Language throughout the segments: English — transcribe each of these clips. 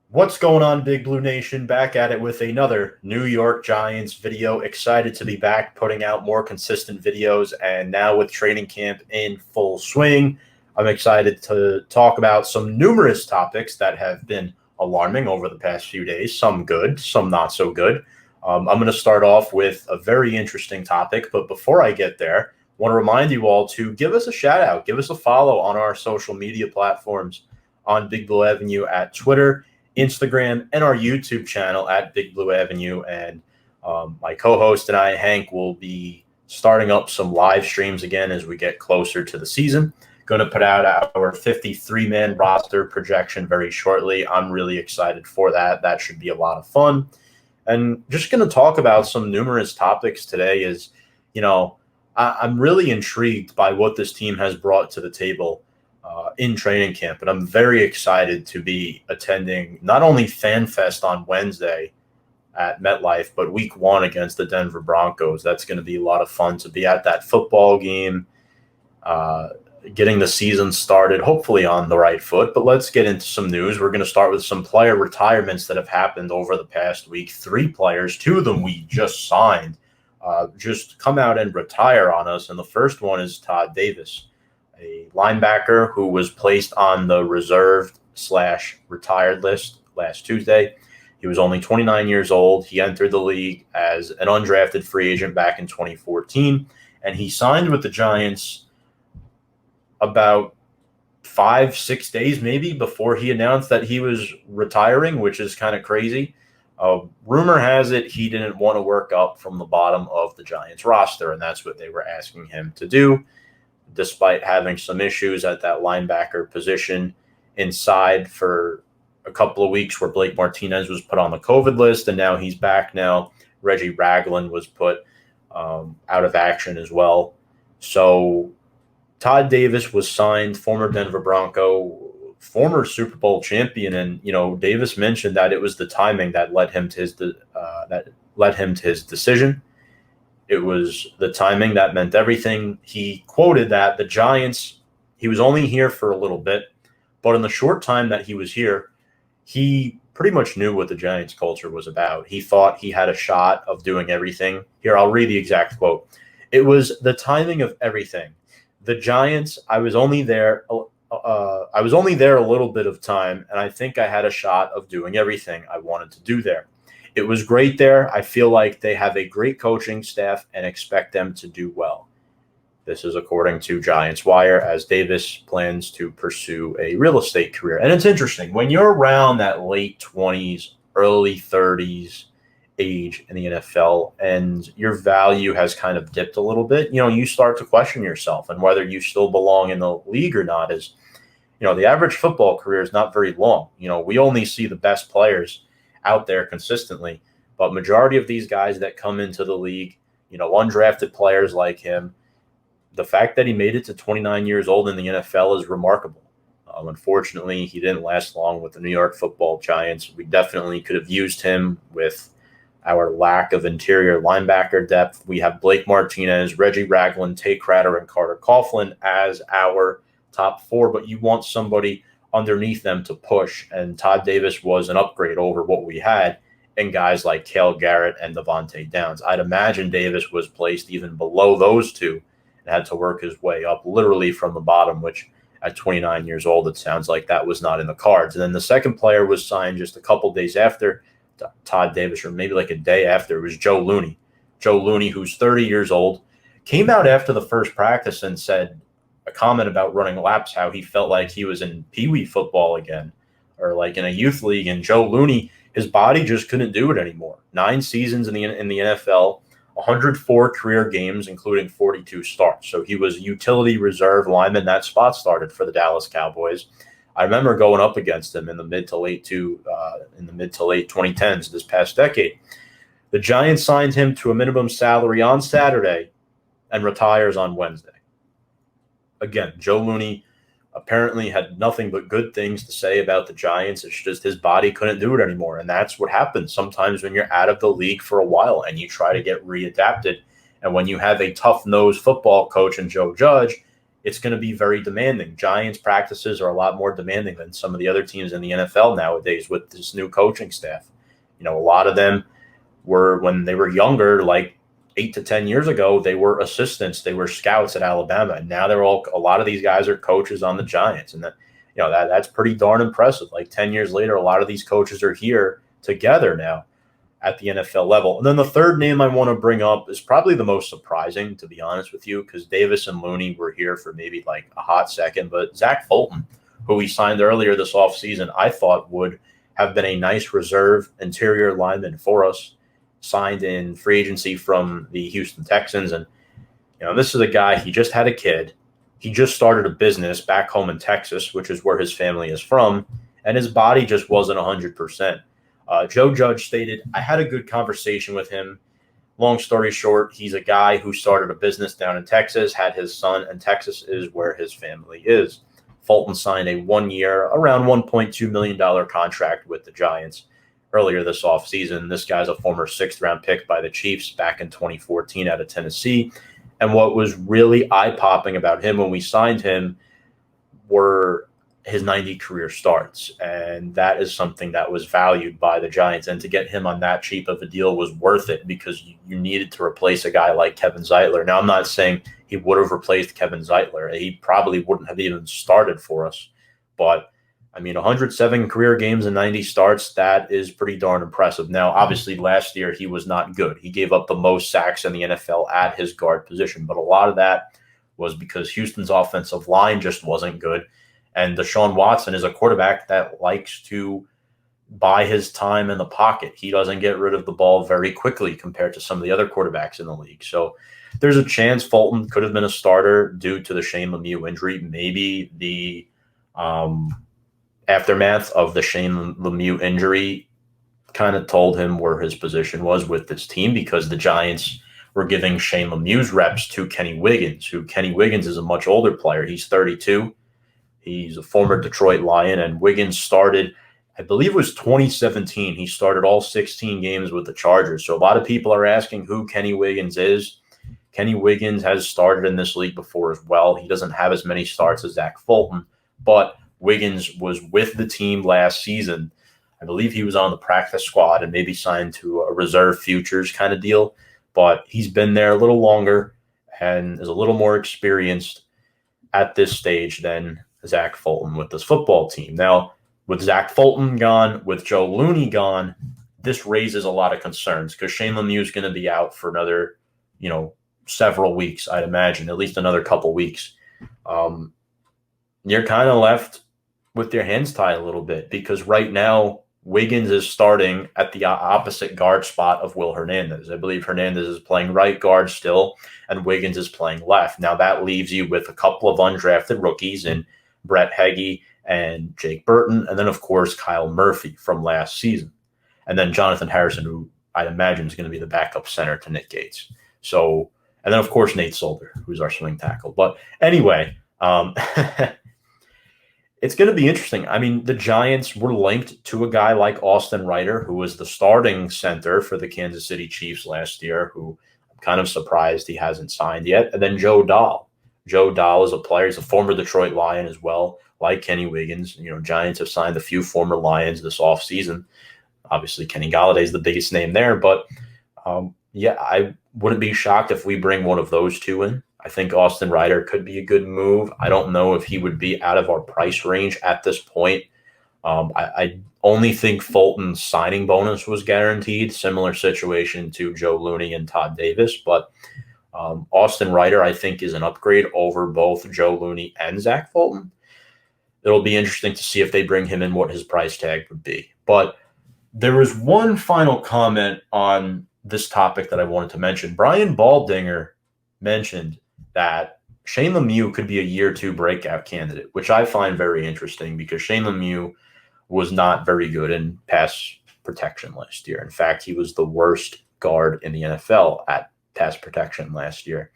What's going on, Big Blue Nation? Back at it with another New York Giants video. Excited to be back putting out more consistent videos, and now with training camp in full swing, I'm excited to talk about some numerous topics that have been alarming over the past few days, some good, some not so good. I'm going to start off with a very interesting topic, but before I get there, I want to remind you all to give us a shout out, give us a follow on our social media platforms on Big Blue Avenue at Twitter, Instagram, and our YouTube channel at Big Blue Avenue. And my co-host and I, Hank, will be starting up some live streams again as we get closer to the season. Going to put out our 53-man roster projection very shortly. I'm really excited for that. That should be a lot of fun. And just going to talk about some numerous topics today is, I'm really intrigued by what this team has brought to the table in training camp. And I'm very excited to be attending not only FanFest on Wednesday at MetLife, but week 1 against the Denver Broncos. That's going to be a lot of fun to be at that football game, getting the season started, hopefully on the right foot. But let's get into some news. We're going to start with some player retirements that have happened over the past week. 3 players, 2 of them we just signed, just come out and retire on us. And the first one is Todd Davis, a linebacker who was placed on the reserved/retired list last Tuesday. He was only 29 years old. He entered the league as an undrafted free agent back in 2014, and he signed with the Giants about 5-6 days maybe before he announced that he was retiring, which is kind of crazy. Rumor has it he didn't want to work up from the bottom of the Giants roster, and that's what they were asking him to do, despite having some issues at that linebacker position inside for a couple of weeks where Blake Martinez was put on the COVID list, and now he's back now. Reggie Ragland was put out of action as well. So Todd Davis was signed, former Denver Bronco, former Super Bowl champion, and Davis mentioned that it was the timing that led him to his decision. It was the timing that meant everything. He quoted that the Giants, he was only here for a little bit, but in the short time that he was here, he pretty much knew what the Giants culture was about. He thought he had a shot of doing everything. Here, I'll read the exact quote. It was the timing of everything. The Giants, I was only there a little bit of time, and I think I had a shot of doing everything I wanted to do there. It was great there. I feel like they have a great coaching staff and expect them to do well. This is according to Giants Wire, as Davis plans to pursue a real estate career. And it's interesting. When you're around that late 20s, early 30s age in the NFL and your value has kind of dipped a little bit, you start to question yourself and whether you still belong in the league or not. Is, the average football career is not very long. We only see the best players out there consistently, but majority of these guys that come into the league, undrafted players like him, the fact that he made it to 29 years old in the NFL is remarkable. Unfortunately, he didn't last long with the New York Football Giants. We definitely could have used him with our lack of interior linebacker depth. We have Blake Martinez, Reggie Ragland, Tay Crowder, and Carter Coughlin as our top 4, but you want somebody underneath them to push, and Todd Davis was an upgrade over what we had in guys like Cale Garrett and Devontae Downs. I'd imagine Davis was placed even below those two and had to work his way up literally from the bottom, which at 29 years old, it sounds like that was not in the cards. And then the second player was signed just a couple days after Todd Davis, or maybe like a day after. It was Joe Looney. Joe Looney, who's 30 years old, came out after the first practice and said a comment about running laps, how he felt like he was in Pee-wee football again, or like in a youth league. And Joe Looney, his body just couldn't do it anymore. 9 seasons in the NFL, 104 career games, including 42 starts. So he was a utility reserve lineman. That spot started for the Dallas Cowboys. I remember going up against him in the mid to late 2010s this past decade. The Giants signed him to a minimum salary on Saturday and retires on Wednesday. Again, Joe Looney apparently had nothing but good things to say about the Giants. It's just his body couldn't do it anymore. And that's what happens sometimes when you're out of the league for a while and you try to get readapted. And when you have a tough-nosed football coach in Joe Judge, it's going to be very demanding. Giants practices are a lot more demanding than some of the other teams in the NFL nowadays with this new coaching staff. A lot of them were, when they were younger, like 8 to 10 years ago, they were assistants, they were scouts at Alabama, and now a lot of these guys are coaches on the Giants, and that's pretty darn impressive. Like 10 years later, a lot of these coaches are here together now at the NFL level. And then the third name I want to bring up is probably the most surprising, to be honest with you, because Davis and Looney were here for maybe like a hot second, but Zach Fulton, who we signed earlier this offseason, I thought would have been a nice reserve interior lineman for us, signed in free agency from the Houston Texans. And, this is a guy, he just had a kid. He just started a business back home in Texas, which is where his family is from, and his body just wasn't 100%. Joe Judge stated, I had a good conversation with him. Long story short, he's a guy who started a business down in Texas, had his son, and Texas is where his family is. Fulton signed a 1-year, around $1.2 million contract with the Giants earlier this offseason. This guy's a former 6th-round pick by the Chiefs back in 2014 out of Tennessee. And what was really eye-popping about him when we signed him were his 90 career starts. And that is something that was valued by the Giants. And to get him on that cheap of a deal was worth it because you needed to replace a guy like Kevin Zeitler. Now, I'm not saying he would have replaced Kevin Zeitler. He probably wouldn't have even started for us. But, 107 career games and 90 starts, that is pretty darn impressive. Now, obviously, last year he was not good. He gave up the most sacks in the NFL at his guard position. But a lot of that was because Houston's offensive line just wasn't good. And Deshaun Watson is a quarterback that likes to buy his time in the pocket. He doesn't get rid of the ball very quickly compared to some of the other quarterbacks in the league. So there's a chance Fulton could have been a starter due to the Shane Lemieux injury. Maybe the aftermath of the Shane Lemieux injury kind of told him where his position was with this team, because the Giants were giving Shane Lemieux's reps to Kenny Wiggins, who Kenny Wiggins is a much older player. He's 32. He's a former Detroit Lion, and Wiggins started, I believe it was 2017. He started all 16 games with the Chargers. So a lot of people are asking who Kenny Wiggins is. Kenny Wiggins has started in this league before as well. He doesn't have as many starts as Zach Fulton, but Wiggins was with the team last season. I believe he was on the practice squad and maybe signed to a reserve futures kind of deal, but he's been there a little longer and is a little more experienced at this stage than Zach Fulton with this football team. Now, with Zach Fulton gone, with Joe Looney gone, this raises a lot of concerns because Shane Lemieux is going to be out for another, several weeks, I'd imagine, at least another couple weeks. You're kind of left with your hands tied a little bit because right now Wiggins is starting at the opposite guard spot of Will Hernandez. I believe Hernandez is playing right guard still, and Wiggins is playing left. Now that leaves you with a couple of undrafted rookies in Brett Heggie and Jake Burton, and then, of course, Kyle Murphy from last season. And then Jonathan Harrison, who I'd imagine is going to be the backup center to Nick Gates. So, and then, of course, Nate Solder, who's our swing tackle. But anyway, it's going to be interesting. The Giants were linked to a guy like Austin Reiter, who was the starting center for the Kansas City Chiefs last year, who I'm kind of surprised he hasn't signed yet. And then Joe Dahl. Joe Dahl is a player. He's a former Detroit Lion as well, like Kenny Wiggins. Giants have signed a few former Lions this offseason. Obviously, Kenny Galladay is the biggest name there. But, I wouldn't be shocked if we bring one of those two in. I think Austin Reiter could be a good move. I don't know if he would be out of our price range at this point. I only think Fulton's signing bonus was guaranteed. Similar situation to Joe Looney and Todd Davis. But Austin Reiter, I think, is an upgrade over both Joe Looney and Zach Fulton. It'll be interesting to see if they bring him in, what his price tag would be. But there was one final comment on this topic that I wanted to mention. Brian Baldinger mentioned that Shane Lemieux could be a year 2 breakout candidate, which I find very interesting because Shane Lemieux was not very good in pass protection last year. In fact, he was the worst guard in the NFL at pass protection last year,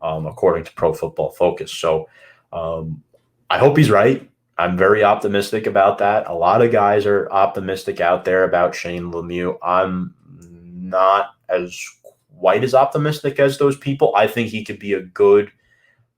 according to Pro Football Focus. So I hope he's right. I'm very optimistic about that. A lot of guys are optimistic out there about Shane Lemieux. I'm not as quite as optimistic as those people. I think he could be a good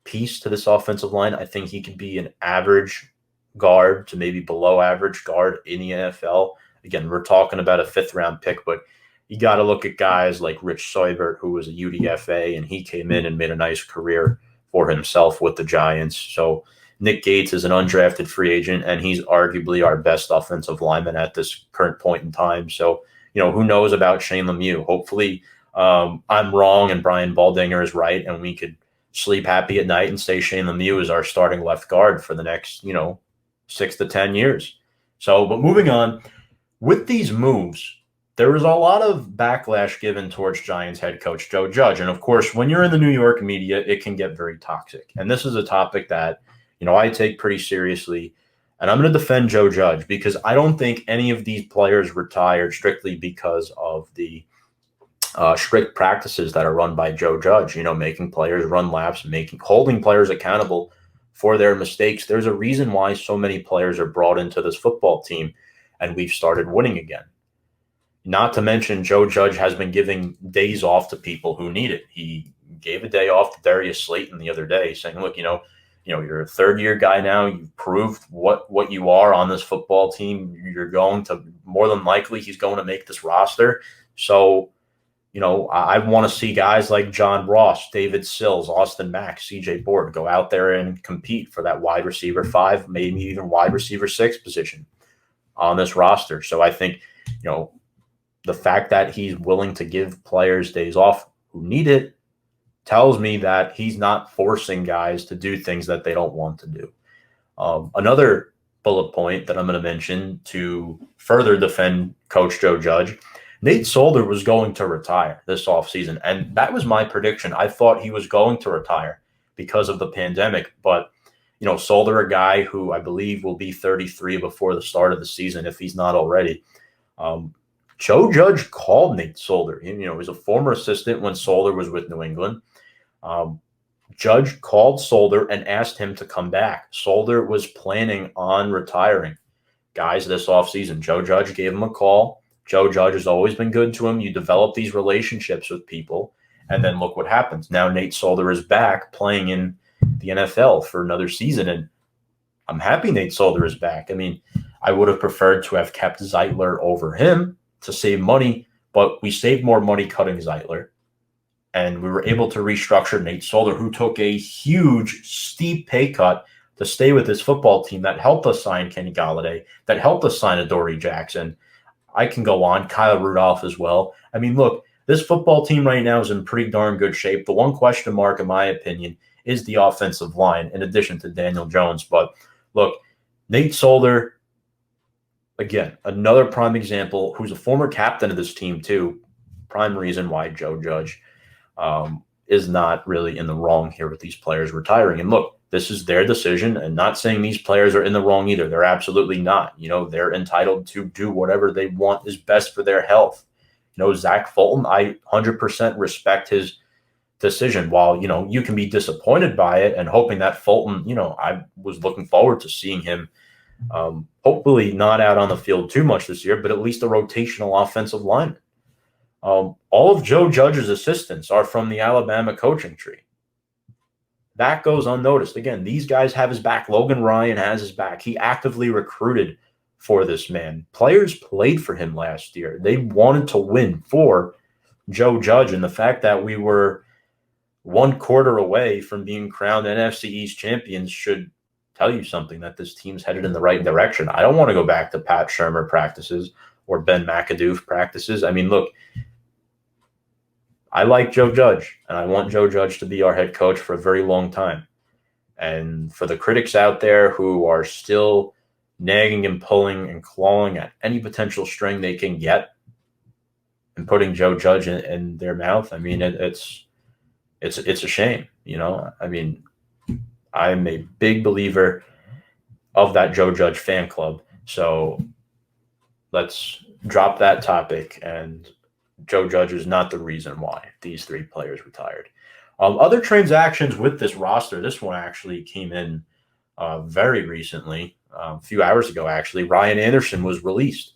piece to this offensive line. I think he could be an average guard to maybe below average guard in the NFL. Again, we're talking about a 5th-round pick, but you got to look at guys like Rich Seubert, who was a UDFA, and he came in and made a nice career for himself with the Giants. So Nick Gates is an undrafted free agent, and he's arguably our best offensive lineman at this current point in time. So, who knows about Shane Lemieux? Hopefully I'm wrong and Brian Baldinger is right, and we could sleep happy at night and say Shane Lemieux is our starting left guard for the next, 6 to 10 years. So, but moving on, with these moves, there was a lot of backlash given towards Giants head coach Joe Judge. And of course, when you're in the New York media, it can get very toxic. And this is a topic that, I take pretty seriously. And I'm going to defend Joe Judge because I don't think any of these players retired strictly because of the strict practices that are run by Joe Judge, making players run laps, holding players accountable for their mistakes. There's a reason why so many players are brought into this football team and we've started winning again. Not to mention Joe Judge has been giving days off to people who need it. He gave a day off to Darius Slayton the other day saying, look, you're a 3rd-year guy now. You've proved what you are on this football team. You're going to, more than likely, he's going to make this roster. So, I want to see guys like John Ross, David Sills, Austin Mack, CJ Board go out there and compete for that wide receiver 5, maybe even wide receiver 6 position on this roster. So I think, the fact that he's willing to give players days off who need it tells me that he's not forcing guys to do things that they don't want to do. Another bullet point that I'm going to mention to further defend Coach Joe Judge, Nate Solder was going to retire this offseason, and that was my prediction. I thought he was going to retire because of the pandemic, but Solder, a guy who I believe will be 33 before the start of the season, if he's not already. Joe Judge called Nate Solder. He was a former assistant when Solder was with New England. Judge called Solder and asked him to come back. Solder was planning on retiring guys this offseason. Joe Judge gave him a call. Joe Judge has always been good to him. You develop these relationships with people, and then look what happens. Now Nate Solder is back playing in the NFL for another season, and I'm happy Nate Solder is back. I mean, I would have preferred to have kept Zeitler over him to save money, but we saved more money cutting Zeitler, and we were able to restructure Nate Solder, who took a huge, steep pay cut to stay with his football team. That helped us sign Kenny Golladay, that helped us sign Adoree Jackson. I can go on, Kyle Rudolph as well. I mean, look, this football team right now is in pretty darn good shape. The one question mark, in my opinion, is the offensive line, in addition to Daniel Jones. But look, Nate Solder, again, another prime example, who's a former captain of this team too. Prime reason why Joe Judge is not really in the wrong here with these players retiring. And look, this is their decision, and not saying these players are in the wrong either. They're absolutely not. They're entitled to do whatever they want is best for their health. Zach Fulton, I 100% respect his decision. While, you can be disappointed by it and hoping that Fulton, I was looking forward to seeing him hopefully not out on the field too much this year, but at least a rotational offensive lineman. All of Joe Judge's assistants are from the Alabama coaching tree. That goes unnoticed. Again, these guys have his back. Logan Ryan has his back. He actively recruited for this man. Players played for him last year. They wanted to win for Joe Judge, and the fact that we were 1 quarter away from being crowned NFC East champions should tell you something, that this team's headed in the right direction. I don't want to go back to Pat Shurmur practices or Ben McAdoo practices. I mean, look, I like Joe Judge, and I want Joe Judge to be our head coach for a very long time. And for the critics out there who are still nagging and pulling and clawing at any potential string they can get and putting Joe Judge in their mouth, I mean, it's a shame, I mean, I'm a big believer of that Joe Judge fan club. So let's drop that topic, and Joe Judge is not the reason why these 3 players retired. Other transactions with this roster, this one actually came in very recently, a few hours ago, actually. Ryan Anderson was released.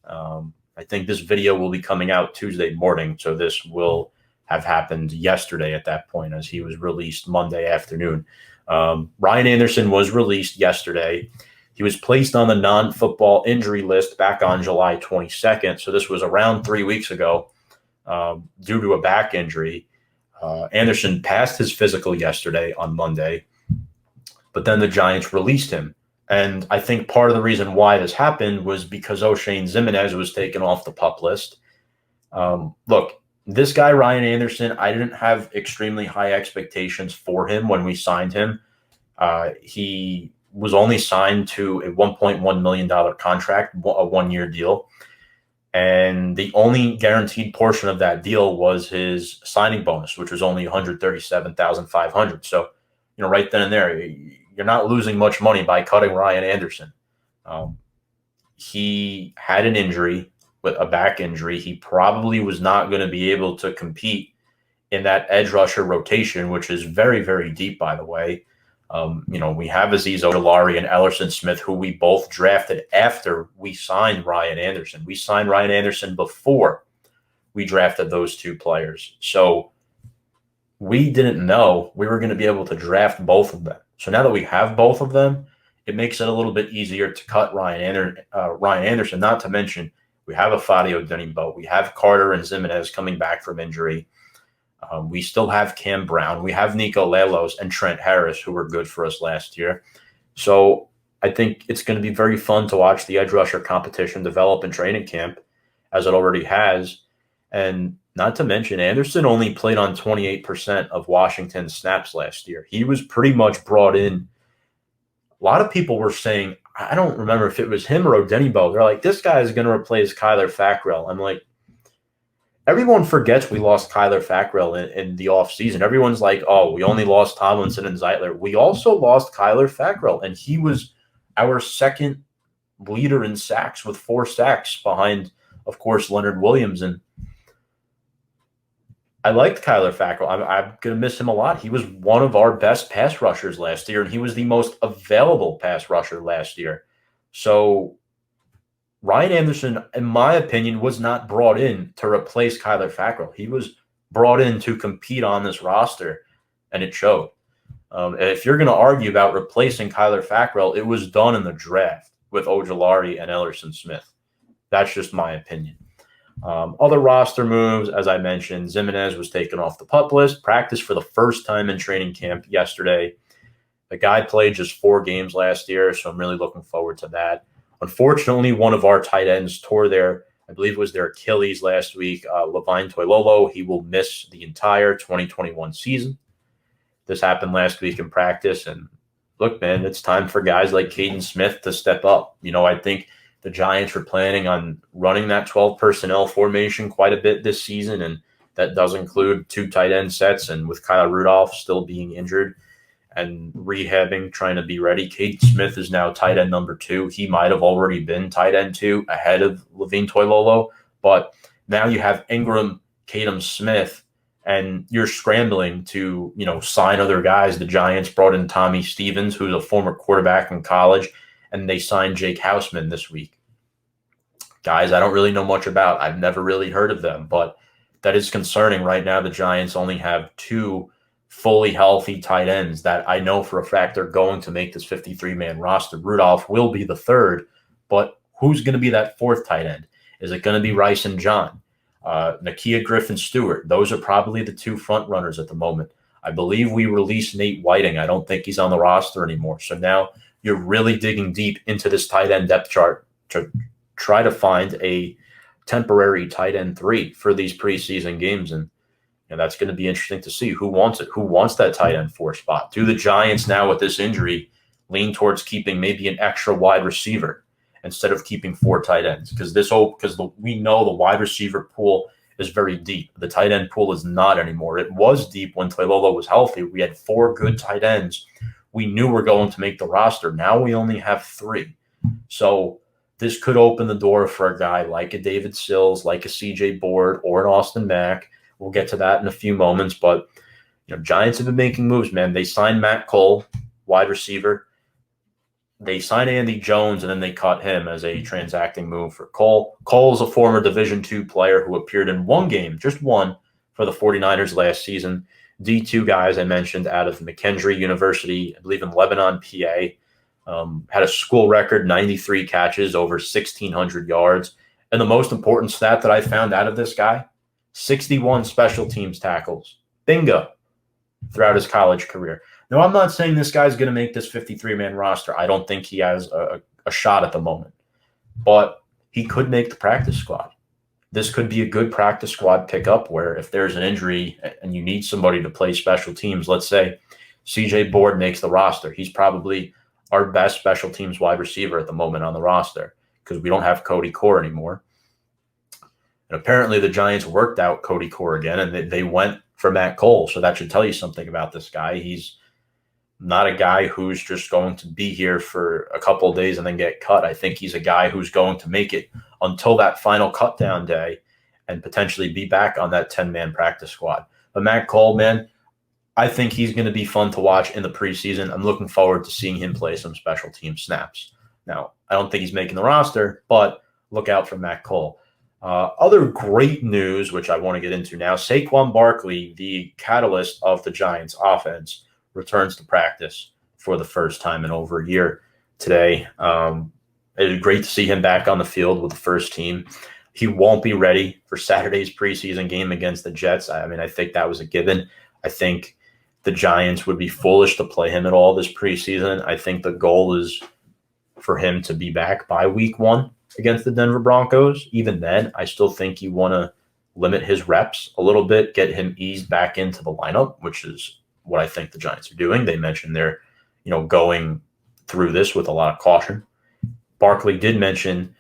I think this video will be coming out Tuesday morning, so this will have happened yesterday at that point, as he was released Monday afternoon. Ryan Anderson was released yesterday. He was placed on the non-football injury list back on July 22nd. So this was around 3 weeks ago due to a back injury. Anderson passed his physical yesterday on Monday, but then the Giants released him. And I think part of the reason why this happened was because O'Shane Ximines was taken off the PUP list. Look, this guy, Ryan Anderson, I didn't have extremely high expectations for him when we signed him. He was only signed to a $1.1 million contract, a one-year deal. And the only guaranteed portion of that deal was his signing bonus, which was only $137,500. So, right then and there, you're not losing much money by cutting Ryan Anderson. He had an injury, with a back injury. He probably was not going to be able to compete in that edge rusher rotation, which is very, very deep, by the way. We have Azeez Ojulari and Ellerson Smith, who we both drafted after we signed Ryan Anderson. We signed Ryan Anderson before we drafted those two players. So we didn't know we were going to be able to draft both of them. So now that we have both of them, it makes it a little bit easier to cut Ryan Anderson, not to mention we have a Fadio Denimbo. We have Carter and Ximines coming back from injury. We still have Cam Brown. We have Nico Lelos and Trent Harris, who were good for us last year. So I think it's going to be very fun to watch the edge rusher competition develop in training camp, as it already has. And not to mention, Anderson only played on 28% of Washington's snaps last year. He was pretty much brought in. A lot of people were saying, I don't remember if it was him or Odenigbo. They're like, this guy is going to replace Kyler Fackrell. I'm like, everyone forgets we lost Kyler Fackrell in the offseason. Everyone's like, oh, we only lost Tomlinson and Zeitler. We also lost Kyler Fackrell, and he was our second leader in sacks with 4 sacks behind, of course, Leonard Williams. And I liked Kyler Fackrell. I'm going to miss him a lot. He was one of our best pass rushers last year, and he was the most available pass rusher last year. So Ryan Anderson, in my opinion, was not brought in to replace Kyler Fackrell. He was brought in to compete on this roster, and it showed. If you're going to argue about replacing Kyler Fackrell, it was done in the draft with Ojulari and Ellerson Smith. That's just my opinion. Other roster moves, as I mentioned, Ximines was taken off the PUP list, practiced for the first time in training camp yesterday. The guy played just 4 games last year, so I'm really looking forward to that. Unfortunately, one of our tight ends tore I believe it was their Achilles last week, Levine Toilolo. He will miss the entire 2021 season. This happened last week in practice, and look, man, it's time for guys like Caden Smith to step up. I think the Giants are planning on running that 12 personnel formation quite a bit this season, and that does include 2 tight end sets. And with Kyle Rudolph still being injured and rehabbing, trying to be ready, Caden Smith is now tight end number 2. He might have already been tight end 2 ahead of Levine Toilolo, but now you have Ingram, Caden Smith, and you're scrambling to, sign other guys. The Giants brought in Tommy Stevens, who's a former quarterback in college, and they signed Jake Hausman this week. Guys I don't really know much about. I've never really heard of them, but that is concerning right now. The Giants only have 2 fully healthy tight ends that I know for a fact are going to make this 53-man roster. Rudolph will be the 3rd, but who's going to be that 4th tight end? Is it going to be Rice and John? Nakia Griffin-Stewart? Those are probably the 2 front runners at the moment. I believe we released Nate Whiting. I don't think he's on the roster anymore. So now you're really digging deep into this tight end depth chart to try to find a temporary tight end 3 for these preseason games. And that's going to be interesting to see who wants it. Who wants that tight end 4 spot? Do the Giants now with this injury lean towards keeping maybe an extra wide receiver instead of keeping 4 tight ends? Because we know the wide receiver pool is very deep. The tight end pool is not anymore. It was deep when Toilolo was healthy. We had 4 good tight ends. We knew we're going to make the roster. Now we only have 3. So this could open the door for a guy like a David Sills, like a CJ Board, or an Austin Mack. We'll get to that in a few moments. But, Giants have been making moves, man. They signed Matt Cole, wide receiver. They signed Andy Jones, and then they cut him as a transacting move for Cole. Cole is a former Division II player who appeared in 1 game, just 1, for the 49ers last season. D2 guys I mentioned out of McKendree University, I believe in Lebanon, PA, had a school record, 93 catches, over 1,600 yards. And the most important stat that I found out of this guy, 61 special teams tackles. Bingo. Throughout his college career. Now, I'm not saying this guy's going to make this 53-man roster. I don't think he has a shot at the moment. But he could make the practice squad. This could be a good practice squad pickup where if there's an injury and you need somebody to play special teams, let's say CJ Board makes the roster. He's probably our best special teams wide receiver at the moment on the roster because we don't have Cody Core anymore. And apparently the Giants worked out Cody Core again, and they went for Matt Cole. So that should tell you something about this guy. He's not a guy who's just going to be here for a couple of days and then get cut. I think he's a guy who's going to make it until that final cut down day and potentially be back on that 10-man practice squad. But Matt Cole, man, I think he's going to be fun to watch in the preseason. I'm looking forward to seeing him play some special team snaps. Now, I don't think he's making the roster, but look out for Matt Cole. Other great news, which I want to get into now, Saquon Barkley, the catalyst of the Giants offense, returns to practice for the first time in over a year today. It was great to see him back on the field with the first team. He won't be ready for Saturday's preseason game against the Jets. I mean, I think that was a given. I think the Giants would be foolish to play him at all this preseason. I think the goal is for him to be back by week 1 against the Denver Broncos. Even then, I still think you want to limit his reps a little bit, get him eased back into the lineup, which is what I think the Giants are doing. They mentioned they're, going through this with a lot of caution. Barkley did mention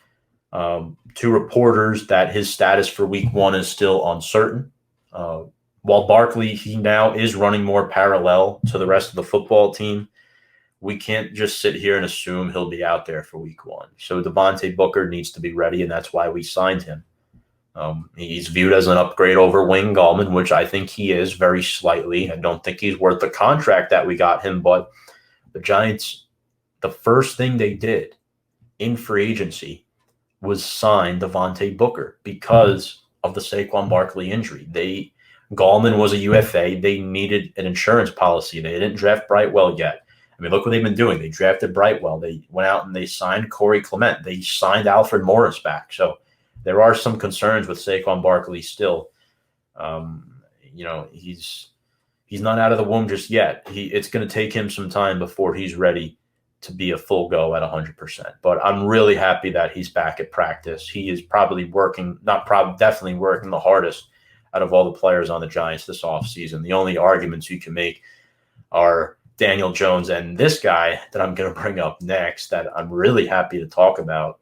to reporters that his status for week 1 is still uncertain. While Barkley, he now is running more parallel to the rest of the football team, we can't just sit here and assume he'll be out there for week 1. So Devontae Booker needs to be ready, and that's why we signed him. He's viewed as an upgrade over Wayne Gallman, which I think he is very slightly. I don't think he's worth the contract that we got him, but the Giants, the first thing they did in free agency was sign Devontae Booker because of the Saquon Barkley injury. Gallman was a UFA. They needed an insurance policy. They didn't draft Brightwell yet. I mean, look what they've been doing. They drafted Brightwell. They went out and they signed Corey Clement. They signed Alfred Morris back. So there are some concerns with Saquon Barkley still. He's not out of the womb just yet. It's going to take him some time before he's ready to be a full go at 100%. But I'm really happy that he's back at practice. He is definitely working the hardest out of all the players on the Giants this offseason. The only arguments you can make are Daniel Jones and this guy that I'm going to bring up next that I'm really happy to talk about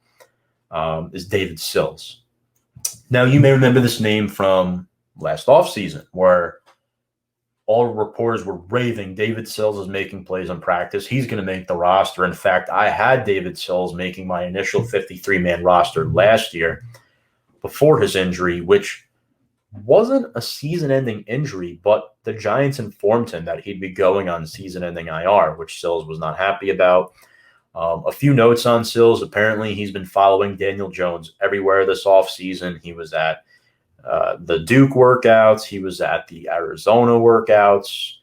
is David Sills. Now, you may remember this name from last offseason where all reporters were raving David Sills is making plays in practice. He's going to make the roster. In fact, I had David Sills making my initial 53-man roster last year before his injury, which wasn't a season-ending injury, but the Giants informed him that he'd be going on season-ending IR, which Sills was not happy about. A few notes on Sills. Apparently, he's been following Daniel Jones everywhere this offseason. He was at the Duke workouts. He was at the Arizona workouts.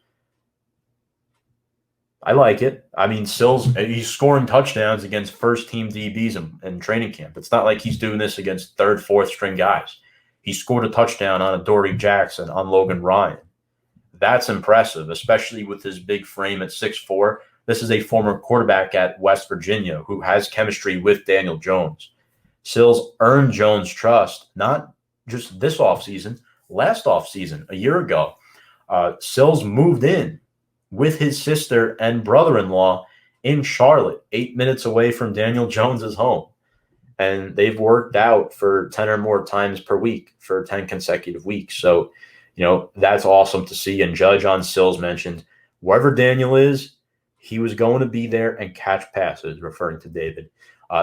I like it. I mean, Sills, he's scoring touchdowns against first-team DBs in training camp. It's not like he's doing this against third, fourth-string guys. He scored a touchdown on a Dory Jackson on Logan Ryan. That's impressive, especially with his big frame at 6'4". This is a former quarterback at West Virginia who has chemistry with Daniel Jones. Sills earned Jones' trust, not just this offseason, last offseason, a year ago. Sills moved in with his sister and brother-in-law in Charlotte, 8 minutes away from Daniel Jones' home. And they've worked out for 10 or more times per week for 10 consecutive weeks. So, that's awesome to see. And Judge on Sills mentioned wherever Daniel is, he was going to be there and catch passes, referring to David.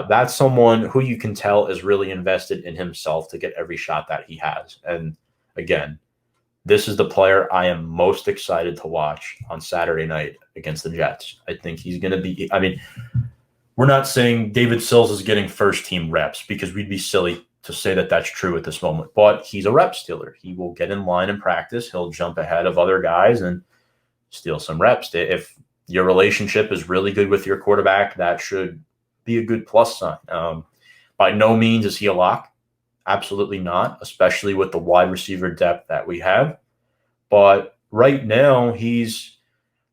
That's someone who you can tell is really invested in himself to get every shot that he has. And again, this is the player I am most excited to watch on Saturday night against the Jets. I think he's going to be – we're not saying David Sills is getting first-team reps because we'd be silly to say that that's true at this moment. But he's a rep stealer. He will get in line in practice. He'll jump ahead of other guys and steal some reps. If your relationship is really good with your quarterback, that should be a good plus sign. By no means is he a lock. Absolutely not, especially with the wide receiver depth that we have. But right now, he's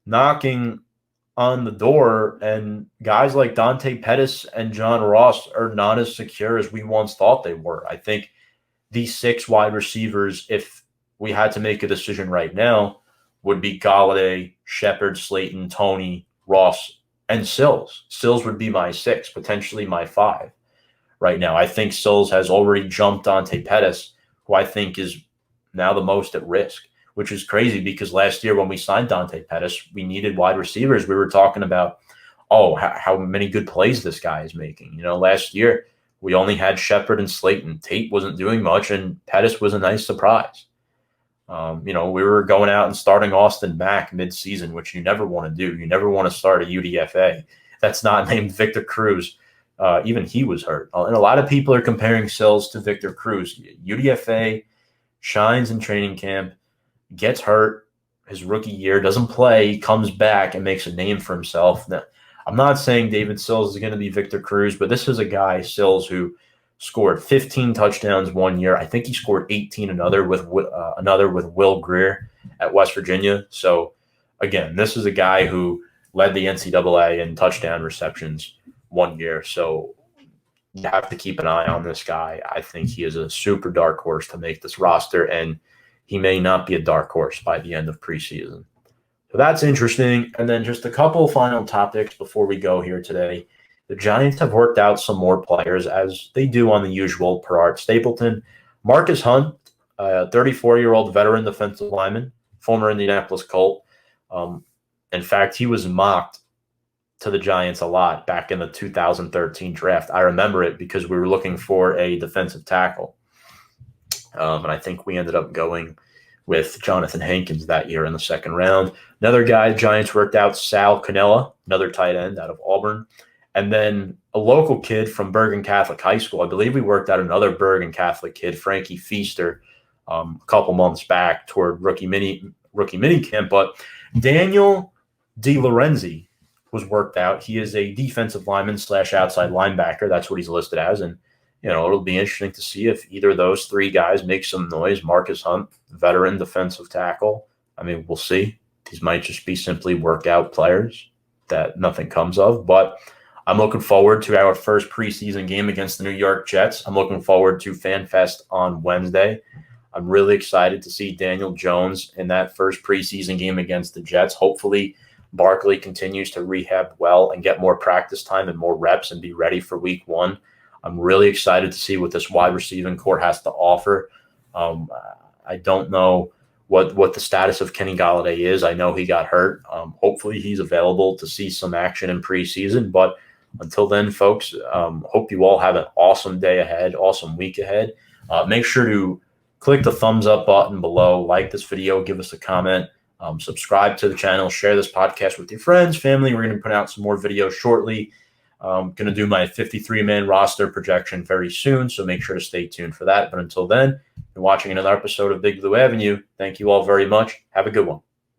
knocking on the door, and guys like Dante Pettis and John Ross are not as secure as we once thought they were. I think these 6 wide receivers, if we had to make a decision right now, would be Galladay, Shepard, Slayton, Toney, Ross, and Sills. Sills would be my 6, potentially my 5 right now. I think Sills has already jumped Dante Pettis, who I think is now the most at risk, which is crazy because last year when we signed Dante Pettis, we needed wide receivers. We were talking about, how many good plays this guy is making. Last year we only had Shepard and Slayton. Tate wasn't doing much, and Pettis was a nice surprise. We were going out and starting Austin Mack mid-season, which you never want to do. You never want to start a UDFA that's not named Victor Cruz. Even he was hurt. And a lot of people are comparing Sills to Victor Cruz. UDFA shines in training camp, gets hurt his rookie year, doesn't play, comes back and makes a name for himself. Now, I'm not saying David Sills is going to be Victor Cruz, but this is a guy, Sills, who scored 15 touchdowns one year. I think he scored 18 another with Will Greer at West Virginia. So, again, this is a guy who led the NCAA in touchdown receptions one year. So you have to keep an eye on this guy. I think he is a super dark horse to make this roster, and he may not be a dark horse by the end of preseason. So that's interesting. And then just a couple final topics before we go here today. The Giants have worked out some more players, as they do on the usual per Art Stapleton. Marcus Hunt, a 34-year-old veteran defensive lineman, former Indianapolis Colt. In fact, he was mocked to the Giants a lot back in the 2013 draft. I remember it because we were looking for a defensive tackle. And I think we ended up going with Jonathan Hankins that year in the second round. Another guy the Giants worked out, Sal Cannella, another tight end out of Auburn. And then a local kid from Bergen Catholic High School. I believe we worked out another Bergen Catholic kid, Frankie Feaster, a couple months back toward rookie mini camp. But Daniel DeLorenzi was worked out. He is a defensive lineman / outside linebacker. That's what he's listed as. And, it'll be interesting to see if either of those 3 guys make some noise. Marcus Hunt, veteran defensive tackle. I mean, we'll see. These might just be simply workout players that nothing comes of. But I'm looking forward to our first preseason game against the New York Jets. I'm looking forward to FanFest on Wednesday. I'm really excited to see Daniel Jones in that first preseason game against the Jets. Hopefully, Barkley continues to rehab well and get more practice time and more reps and be ready for week 1. I'm really excited to see what this wide receiving core has to offer. I don't know what the status of Kenny Galladay is. I know he got hurt. Hopefully he's available to see some action in preseason. But until then, folks, hope you all have an awesome day ahead, awesome week ahead. Make sure to click the thumbs up button below, like this video, give us a comment, subscribe to the channel, share this podcast with your friends, family. We're going to put out some more videos shortly. I'm going to do my 53-man roster projection very soon, so make sure to stay tuned for that. But until then, you're watching another episode of Big Blue Avenue. Thank you all very much. Have a good one.